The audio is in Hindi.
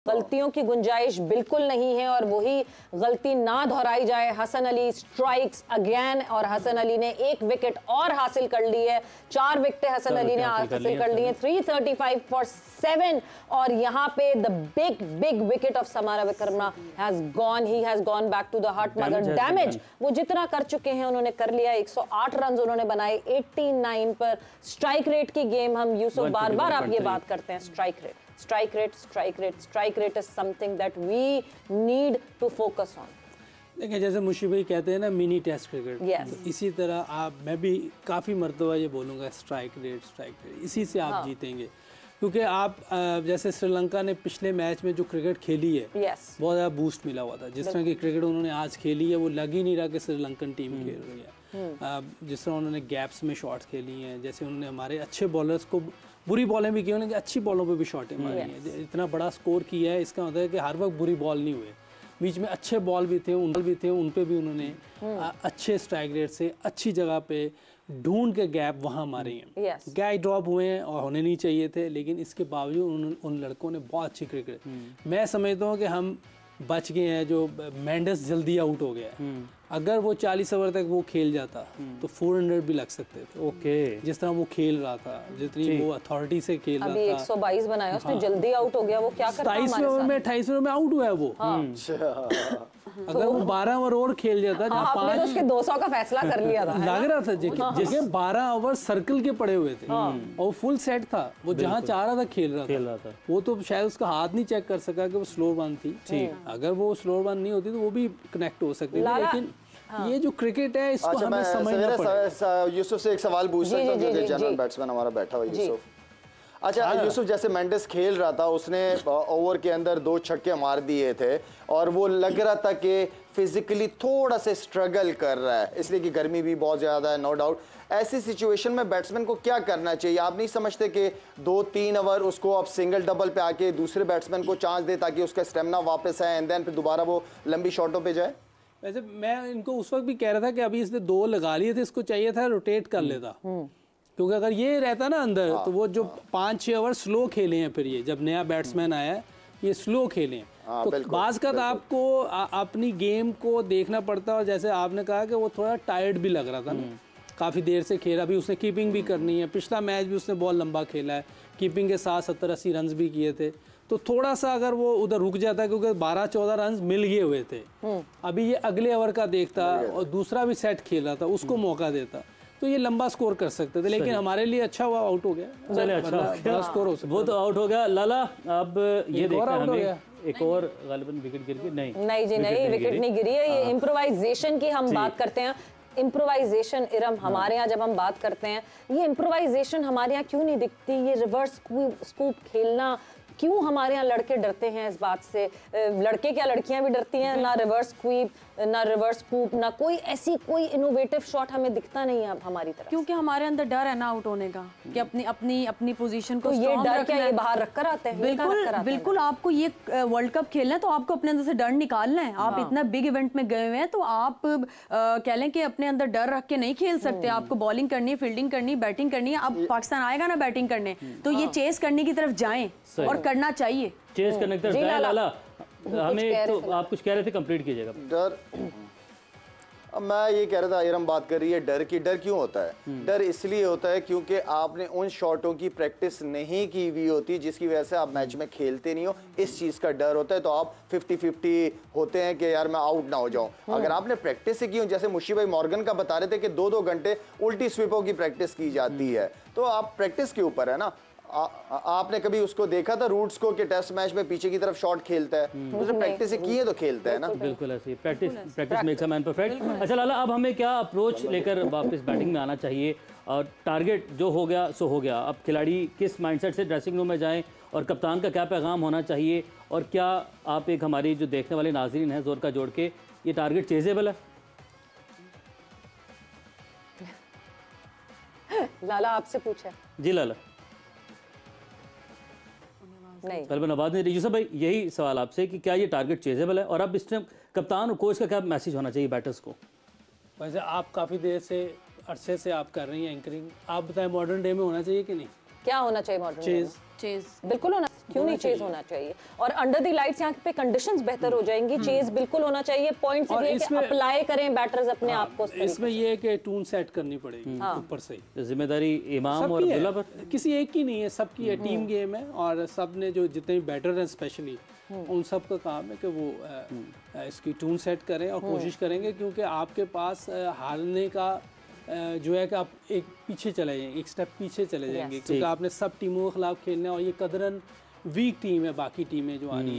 गलतियों की गुंजाइश बिल्कुल नहीं है और वही गलती ना दोहराई जाए। हसन अली स्ट्राइक्स अगेन और हसन अली ने एक विकेट और हासिल कर ली है। 4 विकेटें हसन अली ने हासिल कर ली हैं। 335 फॉर 7 और यहाँ पे the big wicket of Samarawickrama has gone. He has gone back to the hut मगर डैमेज वो जितना कर चुके हैं उन्होंने कर लिया। 108 रन उन्होंने बनाए 89 पर। स्ट्राइक रेट की गेम हम यूसुफ बार-बार आप ये बात करते हैं strike rate is something that we need to focus on। देखिए जैसे मुशी भाई कहते हैं ना मिनी टेस्ट क्रिकेट, yes। इसी तरह मैं भी काफ़ी मरतबा ये बोलूँगा स्ट्राइक रेट इसी से आप जीतेंगे। क्योंकि आप जैसे श्रीलंका ने पिछले मैच में जो क्रिकेट खेली है बहुत ज़्यादा बूस्ट मिला हुआ था। जिस तरह की क्रिकेट उन्होंने आज खेली है वो लग ही नहीं रहा कि श्रीलंकन टीम खेल रही है। जिस तरह उन्होंने गैप्स में शॉट्स खेली हैं, जैसे उन्होंने हमारे अच्छे बॉलर्स को बुरी बॉलें भी की, उन्होंने अच्छी बॉलों पे भी शॉटें मारी हैं। इतना बड़ा स्कोर किया है, इसका मतलब है कि हर वक्त बुरी बॉल नहीं हुए, बीच में अच्छे बॉल भी थे उन पे भी उन्होंने अच्छे स्ट्राइक रेट से अच्छी जगह पे ढूंढ के गैप वहाँ मारे हैं। गैप ड्रॉप हुए हैं और होने नहीं चाहिए थे, लेकिन इसके बावजूद उन लड़कों ने बहुत अच्छी क्रिकेट। मैं समझता हूँ कि हम बच गए हैं। जो मेंडिस जल्दी आउट हो गया, अगर वो 40 ओवर तक वो खेल जाता तो 400 भी लग सकते थे। ओके, जिस तरह वो खेल रहा था, जितनी वो अथॉरिटी से खेल रहा था। 122 बनाया उसने, जल्दी आउट हो गया। वो क्या करता है? 27वें ओवर में 28वें ओवर में आउट हुआ है वो। अगर वो 12 ओवर और खेल जाता, जहाँ 5 तो उसके 200 का फैसला कर लिया था। लग रहा था जैसे 12 ओवर सर्कल के पड़े हुए थे और फुल सेट था। वो जहाँ चाह रहा था खेल रहा था। वो तो शायद उसका हाथ नहीं चेक कर सका कि वो स्लो वन थी। अगर वो स्लो वन नहीं होती तो वो भी कनेक्ट हो सकती थी। लेकिन ये जो क्रिकेट है इसको हमें समझना पड़ेगा। यूसुफ से एक सवाल पूछ सकता हूँ क्योंकि जनरल बैट्समैन हमारा बैठा हुआ यूसुफ। अच्छा यूसुफ, जैसे मेंडिस खेल रहा था, उसने ओवर के अंदर 2 छक्के मार दिए थे और वो लग रहा था कि फिजिकली थोड़ा से स्ट्रगल कर रहा है, इसलिए कि गर्मी भी बहुत ज़्यादा है, नो डाउट। ऐसी सिचुएशन में बैट्समैन को क्या करना चाहिए? आप नहीं समझते कि 2-3 ओवर उसको आप सिंगल डबल पे आके दूसरे बैट्समैन को चांस दे ताकि उसका स्टेमिना वापस आए एंड देन फिर दोबारा वो लंबी शॉटों पे जाए? वैसे मैं इनको उस वक्त भी कह रहा था कि अभी इसने 2 लगा लिए थे, इसको चाहिए था रोटेट कर लेता। क्योंकि अगर ये रहता ना अंदर तो वो जो 5-6 ओवर स्लो खेले हैं, फिर ये जब नया बैट्समैन आया है ये स्लो खेले हैं तो बाज़ का आपको अपनी गेम को देखना पड़ता है। और जैसे आपने कहा कि वो थोड़ा टायर्ड भी लग रहा था ना, काफ़ी देर से खेला, अभी उसने कीपिंग भी करनी है। पिछला मैच भी उसने बहुत लंबा खेला है, कीपिंग के साथ 70-80 रन भी किए थे। तो थोड़ा सा अगर वो उधर रुक जाता है, क्योंकि 12-14 रन मिल गए हुए थे, अभी ये अगले ओवर का देखता और दूसरा भी सेट खेल रहा था, उसको मौका देता तो ये लंबा स्कोर कर सकते थे। लेकिन हमारे लिए अच्छा हुआ, आउट हो गया। चले अच्छा स्कोर हो सकता, वो तो आउट हो गया। लाला अब ये देखना हमें एक और गालिबन विकेट गिर गई। नहीं जी नहीं, विकेट नहीं गिरी है। ये इम्प्रोवाइजेशन की हम बात करते हैं। इम्प्रोवाइजेशन इरम, हमारे यहाँ जब हम बात करते हैं, ये इम्प्रोवाइजेशन हमारे यहाँ क्यों नहीं दिखती? ये रिवर्स स्कूप खेलना क्यों हमारे यहाँ लड़के डरते हैं इस बात से? लड़के क्या लड़कियां भी डरती हैं? ना रिवर्स स्वीप, ना रिवर्स स्कूप, ना कोई कोई इनोवेटिव शॉट हमें दिखता नहीं है अब हमारी तरफ। क्योंकि हमारे अंदर डर है ना आउट होने का, कि अपनी पोजीशन को तो ये डर क्या ये बाहर रखकर आते हैं? बिल्कुल आपको ये वर्ल्ड कप खेलना है तो आपको अपने अंदर से डर निकालना है। आप इतना बिग इवेंट में गए हुए हैं तो आप कह लें कि अपने अंदर डर रख के नहीं खेल सकते। आपको बॉलिंग करनी है, फील्डिंग करनी है, बैटिंग करनी है। अब पाकिस्तान आएगा ना बैटिंग करने, तो ये चेस करने की तरफ जाएं और करना चाहिए। चेस करने की तरफ जाए। लाला हमें तो आप कुछ कह रहे थे, कंप्लीट कीजिएगा। डर, अब मैं ये कह रहा था, इरम बात कर रही है डर की। डर क्यों होता है? डर इसलिए होता है क्योंकि आपने उन शॉटों की प्रैक्टिस नहीं की हुई होती जिसकी वजह से आप मैच में खेलते नहीं हो। इस चीज़ का डर होता है, तो आप 50-50 होते हैं कि यार मैं आउट ना हो जाऊं। अगर आपने प्रैक्टिस की हो, जैसे मुशी भाई मॉर्गन का बता रहे थे कि 2-2 घंटे उल्टी स्वीपों की प्रैक्टिस की जाती है, तो आप प्रैक्टिस के ऊपर है ना। आपने कभी उसको देखा था रूट्स को कि टेस्ट मैच में पीछे की तरफ शॉट खेलता है? उसने प्रैक्टिस की है तो खेलता है ना। बिल्कुल ऐसे practice makes a man perfect. अच्छा लाला, अब हमें क्या अप्रोच लेकर वापस बैटिंग में आना चाहिए? और टारगेट जो हो गया सो हो गया, अब खिलाड़ी किस माइंडसेट से ड्रेसिंग रूम में जाएं और कप्तान का क्या पैगाम होना चाहिए? और क्या आप एक हमारी जो देखने वाले नाज़रीन हैं जोर का जोड़ के, ये टारगेट चेजेबल है? लाला आपसे पूछा जी लाला। नहीं, तलबन आबाद ने यूसुफ भाई यही सवाल आपसे कि क्या ये टारगेट चेजेबल है और अब इस टाइम कप्तान और कोच का क्या मैसेज होना चाहिए बैटर्स को? वैसे आप काफ़ी देर से अरसे से आप कर रही हैं एंकरिंग, आप बताएं मॉडर्न डे में होना चाहिए कि नहीं? क्या होना चाहिए मॉडर्न डे में? चेज बिल्कुल होना, क्यों नहीं चेज होना चाहिए। और अंडर द लाइट्स यहाँ पे कंडीशंस बेहतर हो जाएंगी, चेज बिल्कुल होना चाहिए। पॉइंट्स ये कि अप्लाई करें बैटर्स अपने आप को। इसमें ये है कि टून सेट करनी पड़ेगी ऊपर से ही। जिम्मेदारी इमाम और अब्दुल्ला पर, किसी एक की नहीं है, सबकी है। टीम गेम है और सब ने जो जितने भी बैटर हैं स्पेशली उन सब का काम है कि वो इसकी टून सेट करें और कोशिश करेंगे, क्योंकि आपके पास हारने का जो है कि आप एक पीछे चले जाएंगे, एक स्टेप पीछे चले जाएंगे, क्योंकि आपने सब टीमों के खिलाफ खेलना है और ये कदरन वीक टीम है बाकी टीमें जो आ रही हैं।